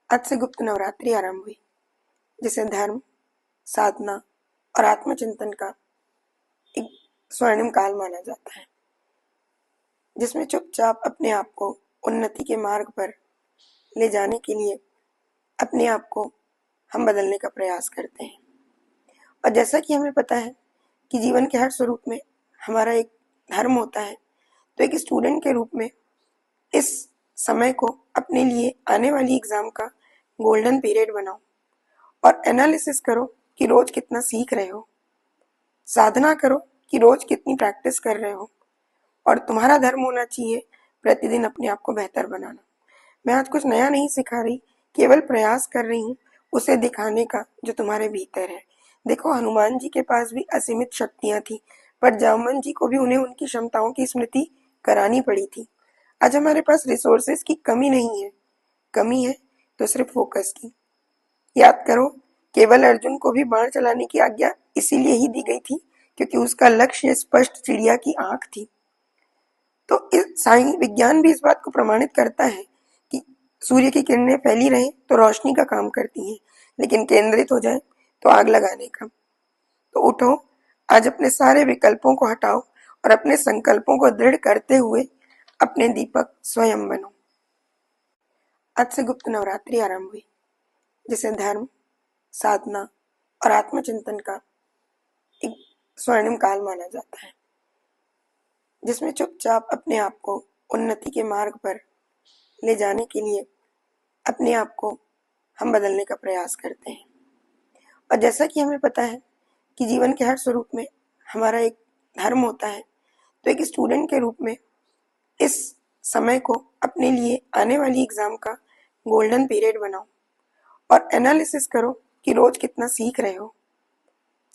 आज से गुप्त नवरात्रि आरंभ हुई, जिसे धर्म, साधना और आत्मचिंतन का एक स्वर्णिम काल माना जाता है, जिसमें चुपचाप अपने आप को उन्नति के मार्ग पर ले जाने के लिए अपने आप को हम बदलने का प्रयास करते हैं। और जैसा कि हमें पता है कि जीवन के हर स्वरूप में हमारा एक धर्म होता है, तो एक स्टूडेंट के रूप में इस समय को अपने लिए आने वाली एग्जाम का गोल्डन पीरियड बनाओ और एनालिसिस करो कि रोज कितना सीख रहे हो, साधना करो कि रोज कितनी प्रैक्टिस कर रहे हो। और तुम्हारा धर्म होना चाहिए प्रतिदिन अपने आप को बेहतर बनाना। मैं आज कुछ नया नहीं सिखा रही, केवल प्रयास कर रही हूँ उसे दिखाने का जो तुम्हारे भीतर है। देखो, हनुमान जी के पास भी असीमित शक्तियां थी, पर जामवंत जी को भी उन्हें उनकी क्षमताओं की स्मृति करानी पड़ी थी। आज हमारे पास रिसोर्सेज की कमी नहीं है, कमी है तो सिर्फ फोकस की। याद करो, केवल अर्जुन को भी बाण चलाने की आज्ञा इसीलिए ही दी गई थी क्योंकि उसका लक्ष्य स्पष्ट चिड़िया की आंख थी। तो साइंस विज्ञान भी इस बात को प्रमाणित करता है कि सूर्य की किरणें फैली रहे तो रोशनी का काम करती हैं, लेकिन केंद्रित हो जाए तो आग लगाने का। तो उठो, आज अपने सारे विकल्पों को हटाओ और अपने संकल्पों को दृढ़ करते हुए अपने दीपक स्वयं बनो। आज से गुप्त नवरात्रि आरंभ हुई, जिसे धर्म, साधना और आत्मचिंतन का एक स्वर्णिम काल माना जाता है, जिसमें चुपचाप अपने आप को उन्नति के मार्ग पर ले जाने के लिए अपने आप को हम बदलने का प्रयास करते हैं। और जैसा कि हमें पता है कि जीवन के हर स्वरूप में हमारा एक धर्म होता है, तो एक स्टूडेंट के रूप में इस समय को अपने लिए आने वाली एग्जाम का गोल्डन पीरियड बनाओ और एनालिसिस करो कि रोज कितना सीख रहे हो,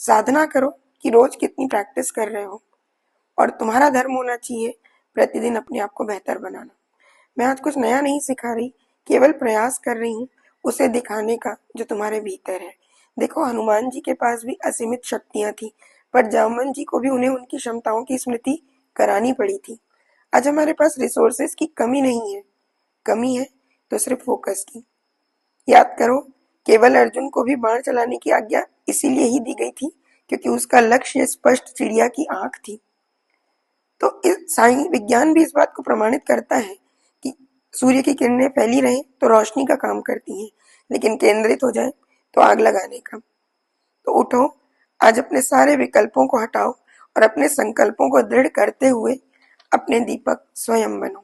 साधना करो कि रोज कितनी प्रैक्टिस कर रहे हो। और तुम्हारा धर्म होना चाहिए प्रतिदिन अपने आप को बेहतर बनाना। मैं आज कुछ नया नहीं सिखा रही, केवल प्रयास कर रही हूँ उसे दिखाने का जो तुम्हारे भीतर है। देखो, हनुमान जी के पास भी असीमित शक्तियां थी, पर जामवंत जी को भी उन्हें उनकी क्षमताओं की स्मृति करानी पड़ी थी। आज हमारे पास रिसोर्सेज की कमी नहीं है, कमी है तो सिर्फ फोकस की। याद करो, केवल अर्जुन को भी बाण चलाने की आज्ञा इसीलिए ही दी गई थी क्योंकि उसका लक्ष्य स्पष्ट चिड़िया की आंख थी। तो साइंस विज्ञान भी इस बात को प्रमाणित करता है कि सूर्य की किरणें फैली रहे तो रोशनी का काम करती हैं, लेकिन केंद्रित हो जाए तो आग लगाने का। तो उठो, आज अपने सारे विकल्पों को हटाओ और अपने संकल्पों को दृढ़ करते हुए अपने दीपक स्वयं बनो।